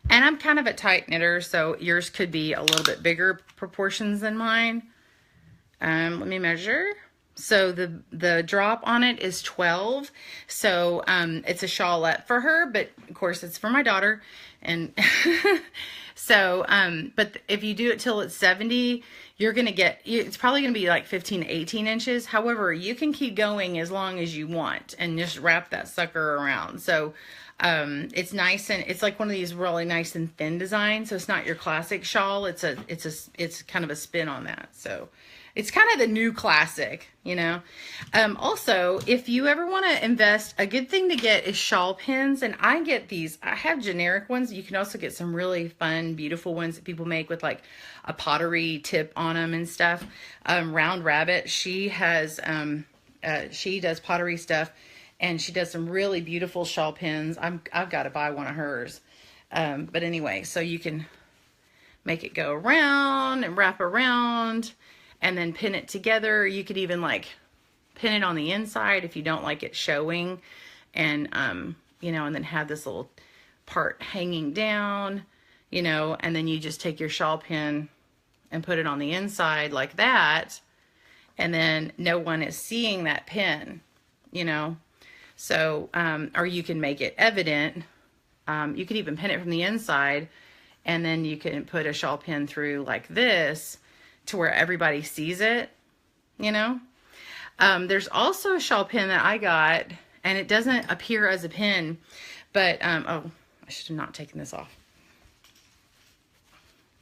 And I'm kind of a tight knitter, so yours could be a little bit bigger proportions than mine. Let me measure. So the drop on it is 12. So it's a shawlette for her, but of course it's for my daughter. And so, but if you do it till it's 70, you're going to get, it's probably going to be like 15 to 18 inches. However, you can keep going as long as you want and just wrap that sucker around. So it's nice, and it's like one of these really nice and thin designs. So it's not your classic shawl. It's kind of a spin on that. So it's kind of the new classic, you know. Also, if you ever want to invest, a good thing to get is shawl pins. And I get these. I have generic ones. You can also get some really fun, beautiful ones that people make with like a pottery tip on them and stuff. Round Rabbit, she has, she does pottery stuff, and she does some really beautiful shawl pins. I've got to buy one of hers. But anyway, so you can make it go around and wrap around, and then pin it together. You could even like pin it on the inside if you don't like it showing, and you know, and then have this little part hanging down, you know, and then you just take your shawl pin and put it on the inside like that, and then no one is seeing that pin, you know. So or you can make it evident. You could even pin it from the inside, and then you can put a shawl pin through like this to where everybody sees it, you know. There's also a shawl pin that I got, and it doesn't appear as a pin, but oh, I should have not taken this off.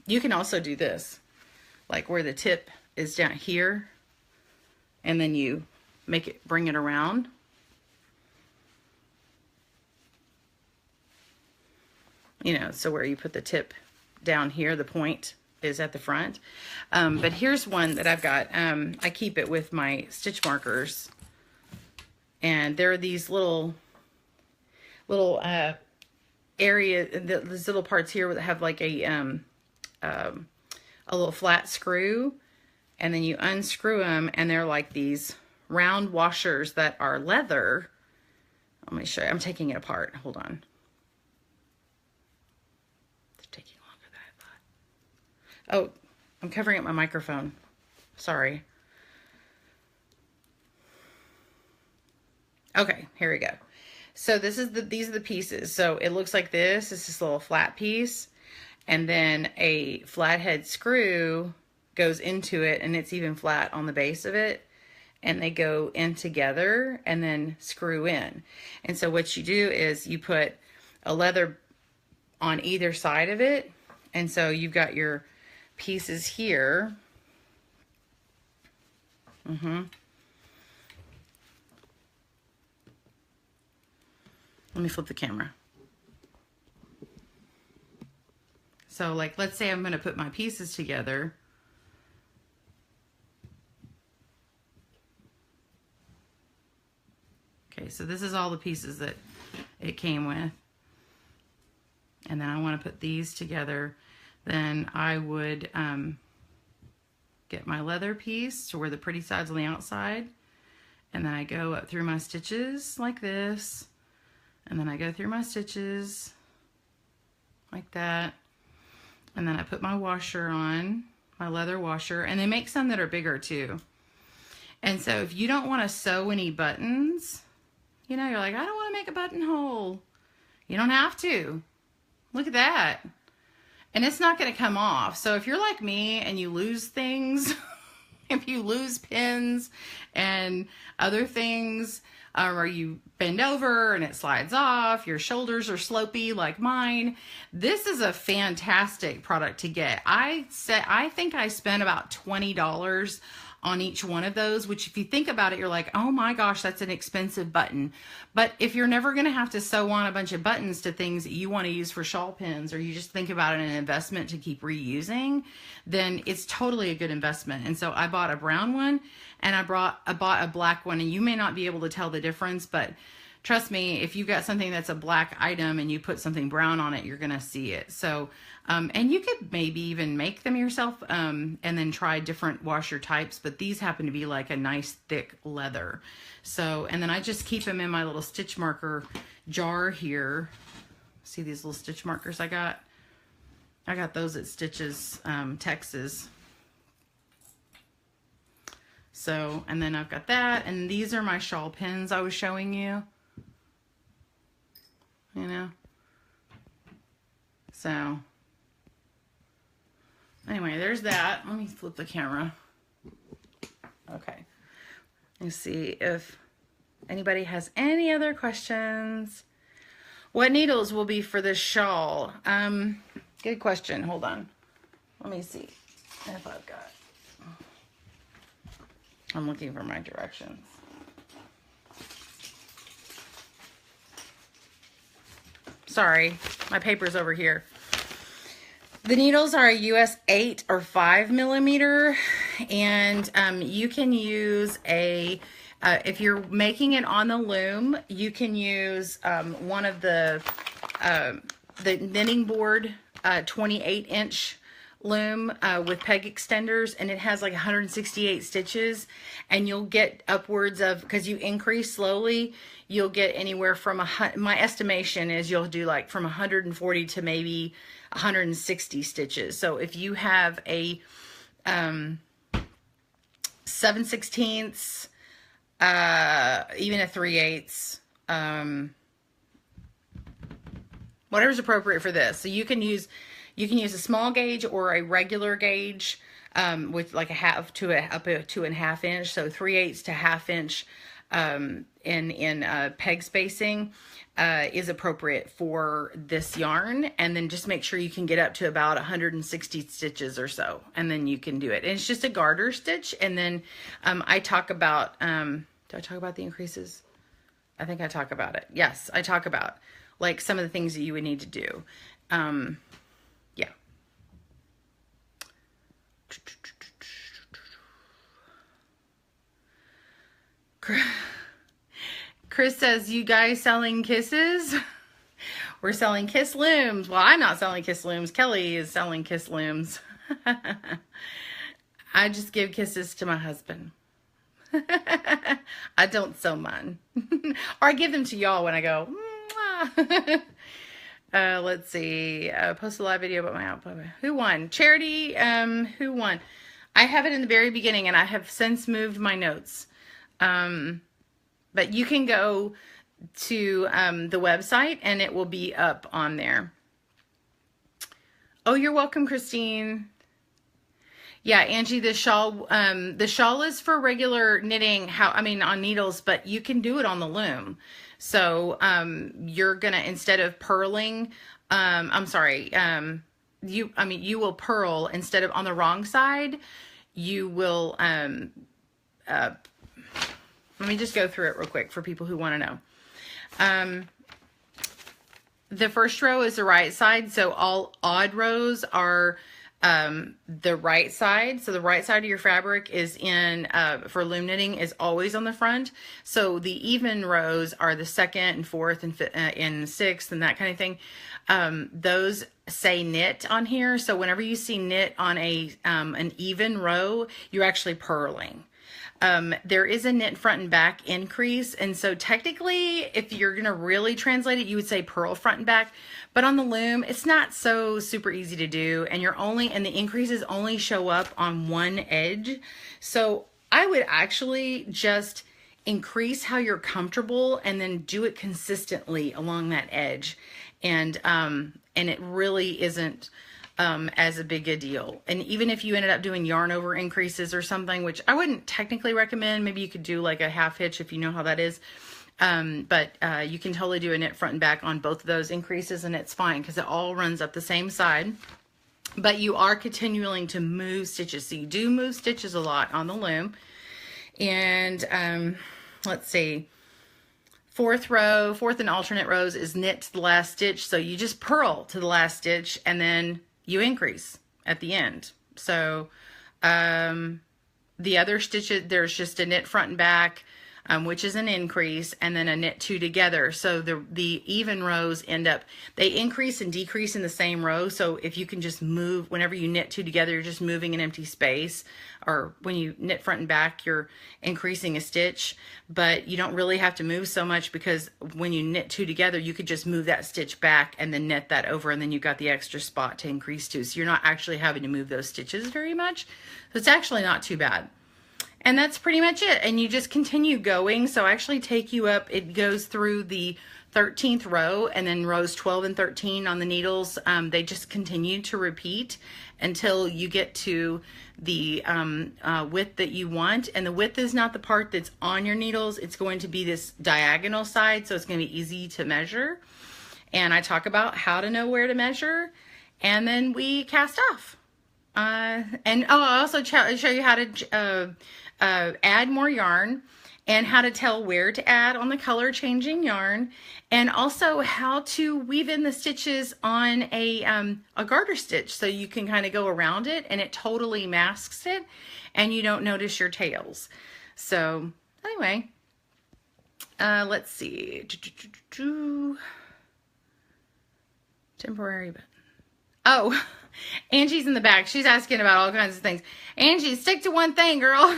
You can also do this, like where the tip is down here, and then you make it, bring it around. You know, so where you put the tip down here, the point is at the front. But here's one that I've got. I keep it with my stitch markers, and there are these little area, these little parts here that have like a little flat screw, and then you unscrew them, and they're like these round washers that are leather. Let me show you. I'm taking it apart. Hold on. Oh, I'm covering up my microphone. Sorry. Okay, here we go. So these are the pieces. So it looks like this. It's this little flat piece, and then a flathead screw goes into it, and it's even flat on the base of it, and they go in together and then screw in. And so what you do is you put a leather on either side of it, and so you've got your pieces here. Let me flip the camera. So like, let's say I'm going to put my pieces together. Okay, so this is all the pieces that it came with. And then I want to put these together. Then I would get my leather piece to where the pretty side's on the outside, and then I go up through my stitches like this, and then I go through my stitches like that, and then I put my washer on, my leather washer, and they make some that are bigger too. And so if you don't want to sew any buttons, you know, you're like, I don't want to make a buttonhole. You don't have to. Look at that. And it's not going to come off. So if you're like me and you lose things, if you lose pins and other things, or you bend over and it slides off, your shoulders are slopey like mine, this is a fantastic product to get. I think I spent about $20 on each one of those, which if you think about it, you're like, oh my gosh, that's an expensive button. But if you're never going to have to sew on a bunch of buttons to things that you want to use for shawl pins, or you just think about it as an investment to keep reusing, then it's totally a good investment. And so I bought a brown one and I bought a black one, and you may not be able to tell the difference, but trust me, if you've got something that's a black item and you put something brown on it, you're going to see it. So, and you could maybe even make them yourself, and then try different washer types, but these happen to be like a nice thick leather. So, and then I just keep them in my little stitch marker jar here. See these little stitch markers I got? I got those at Stitches, Texas. So, and then I've got that, and these are my shawl pins I was showing you. You know, so anyway, there's that. Let me flip the camera. Okay, let's see if anybody has any other questions. What needles will be for this shawl? Good question. Hold on, let me see if I've got, I'm looking for my directions. Sorry, my paper's over here. The needles are a US 8 or 5 millimeter, and you can use a, if you're making it on the loom, you can use one of the knitting board 28-inch loom with peg extenders, and it has like 168 stitches, and you'll get upwards of, because you increase slowly, you'll get anywhere from my estimation is you'll do like from 140 to maybe 160 stitches. So if you have a 7/16, even a 3/8, whatever's appropriate for this. So you can use a small gauge or a regular gauge with like a half to up to 2.5 inch. So 3/8 to 1/2 inch in peg spacing is appropriate for this yarn. And then just make sure you can get up to about 160 stitches or so, and then you can do it. And it's just a garter stitch. And then I talk about, do I talk about the increases? I think I talk about it. Yes, I talk about like some of the things that you would need to do. Yeah. Chris says, you guys selling kisses? We're selling kiss looms. Well, I'm not selling kiss looms. Kelly is selling kiss looms. I just give kisses to my husband. I don't sew mine. Or I give them to y'all when I go, mwah. Let's see. Post a live video about my output. Who won? Charity, who won? I have it in the very beginning, and I have since moved my notes. But you can go to the website, and it will be up on there. Oh, you're welcome, Christine. Yeah, Angie, the shawl is for regular knitting, on needles, but you can do it on the loom. So, you're gonna, instead of purling, you will purl instead of on the wrong side, you will, let me just go through it real quick for people who want to know. The first row is the right side. So all odd rows are the right side. So the right side of your fabric is in, for loom knitting, is always on the front. So the even rows are the second and fourth and fifth, and sixth and that kind of thing. Those say knit on here. So whenever you see knit on an even row, you're actually purling. There is a knit front and back increase. And so technically, if you're going to really translate it, you would say purl front and back. But on the loom, it's not so super easy to do. And the increases only show up on one edge. So I would actually just increase how you're comfortable and then do it consistently along that edge. And it really isn't as a big a deal. And even if you ended up doing yarn over increases or something, which I wouldn't technically recommend, maybe you could do like a half hitch if you know how that is. But you can totally do a knit front and back on both of those increases, and it's fine because it all runs up the same side. but you are continuing to move stitches. So you do move stitches a lot on the loom. And let's see, fourth and alternate rows is knit to the last stitch. So you just purl to the last stitch and then you increase at the end. So the other stitches, there's just a knit front and back, which is an increase, and then a knit two together. So the even rows they increase and decrease in the same row. So if you can just move, whenever you knit two together, you're just moving an empty space, or when you knit front and back, you're increasing a stitch, but you don't really have to move so much, because when you knit two together, you could just move that stitch back and then knit that over, and then you've got the extra spot to increase to. So you're not actually having to move those stitches very much. So it's actually not too bad. And that's pretty much it. And you just continue going. So I actually take you up, it goes through the 13th row, and then rows 12 and 13 on the needles. They just continue to repeat until you get to the width that you want. And the width is not the part that's on your needles. It's going to be this diagonal side. So it's going to be easy to measure. And I talk about how to know where to measure. And then we cast off. And I'll also show you how to add more yarn, and how to tell where to add on the color changing yarn, and also how to weave in the stitches on a garter stitch, so you can kind of go around it and it totally masks it and you don't notice your tails. So anyway, let's see. Temporary, but oh, Angie's in the back. She's asking about all kinds of things. Angie, stick to one thing, girl.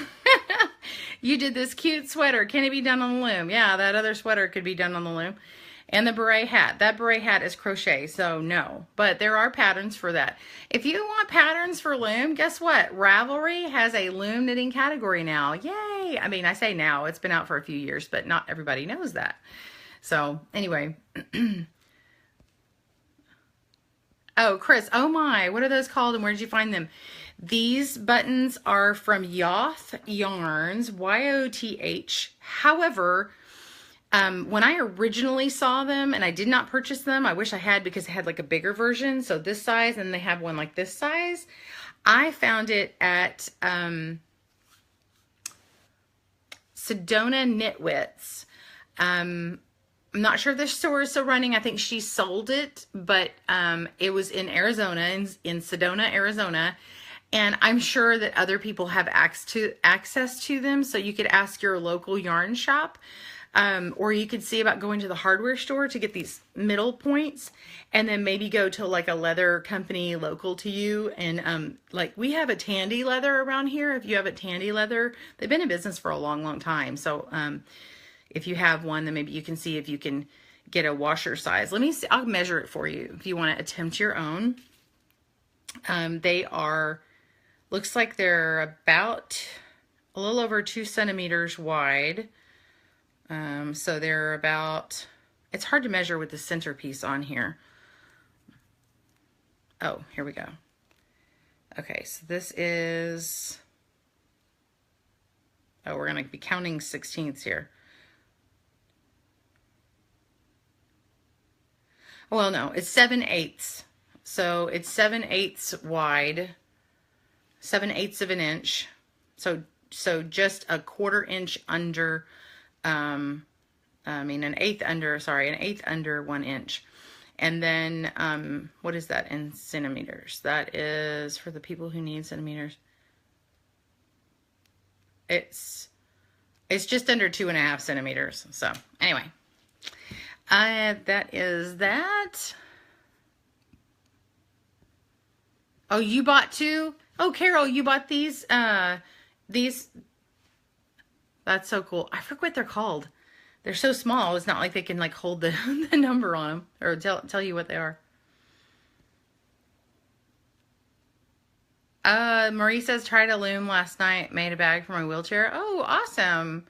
You did this cute sweater. Can it be done on the loom? Yeah, that other sweater could be done on the loom. And the beret hat. That beret hat is crochet, so no. But there are patterns for that. If you want patterns for loom, guess what? Ravelry has a loom knitting category now. Yay! I mean, I say now. It's been out for a few years, but not everybody knows that. So, anyway. Oh, Chris, oh my, what are those called and where did you find them? These buttons are from Yoth Yarns, Y-O-T-H. However, when I originally saw them, and I did not purchase them, I wish I had, because they had like a bigger version, so this size, and they have one like this size. I found it at Sedona Knitwits. I'm not sure if the store is still running. I think she sold it, but it was in Arizona, in Sedona, Arizona. And I'm sure that other people have access to them. So you could ask your local yarn shop, or you could see about going to the hardware store to get these middle points, and then maybe go to like a leather company local to you. And like we have a Tandy Leather around here. If you have a Tandy Leather, they've been in business for a long, long time. So if you have one, then maybe you can see if you can get a washer size. Let me see. I'll measure it for you if you want to attempt your own. They are, looks like they're about a little over 2 centimeters wide. So they're about, it's hard to measure with the centerpiece on here. Oh, here we go. Okay, so this is, oh, we're going to be counting 16ths here. Well, no, it's 7/8. So it's 7/8 wide, 7/8 of an inch. So just a 1/4 inch under, an eighth under 1 inch. And then, what is that in centimeters? That is, for the people who need centimeters, it's just under 2.5 centimeters. So anyway. That is that. Oh, you bought 2? Oh, Carol, you bought these, these. That's so cool. I forget what they're called. They're so small. It's not like they can like hold the number on them or tell you what they are. Marie says, tried a loom last night, made a bag for my wheelchair. Oh, awesome.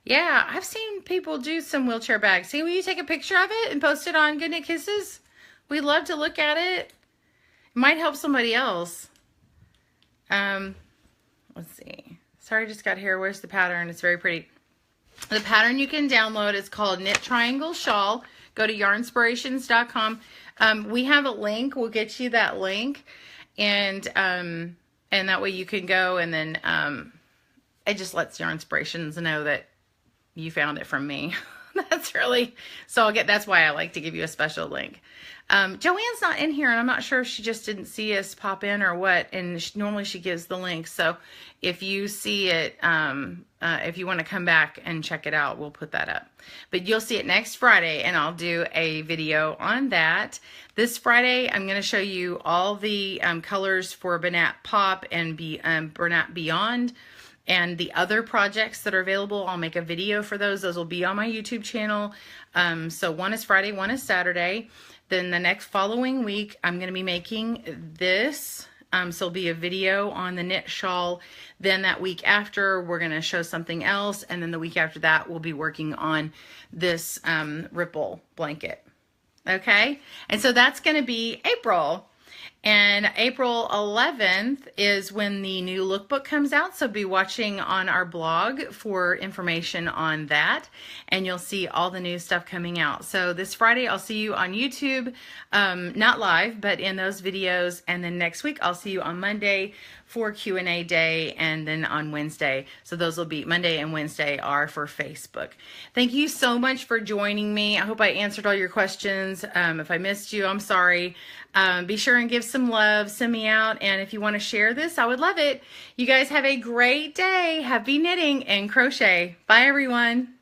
Yeah, I've seen people do some wheelchair bags. See, will you take a picture of it and post it on Good Knit Kisses? We'd love to look at it. It might help somebody else. Let's see. Sorry, I just got here. Where's the pattern? It's very pretty. The pattern you can download is called Knit Triangle Shawl. Go to yarnspirations.com. We have a link. We'll get you that link. And that way you can go, and then it just lets your inspirations know that you found it from me. That's really, so that's why I like to give you a special link. Joanne's not in here, and I'm not sure if she just didn't see us pop in or what, and normally she gives the link. So if you see it, if you want to come back and check it out, we'll put that up. But you'll see it next Friday, and I'll do a video on that. This Friday, I'm going to show you all the colors for Bernat Pop and Bernat Beyond, and the other projects that are available. I'll make a video for those. Those will be on my YouTube channel. So one is Friday, one is Saturday. Then the next following week, I'm going to be making this. So it'll be a video on the knit shawl. Then that week after, we're going to show something else. And then the week after that, we'll be working on this ripple blanket. Okay? And so that's going to be April. And April 11th is when the new lookbook comes out. So be watching on our blog for information on that. And you'll see all the new stuff coming out. So this Friday, I'll see you on YouTube. Not live, but in those videos. And then next week, I'll see you on Monday for Q&A day, and then on Wednesday. So those will be Monday and Wednesday are for Facebook. Thank you so much for joining me. I hope I answered all your questions. If I missed you, I'm sorry. Be sure and give some love, send me out, and if you want to share this, I would love it. You guys have a great day. Happy knitting and crochet. Bye, everyone.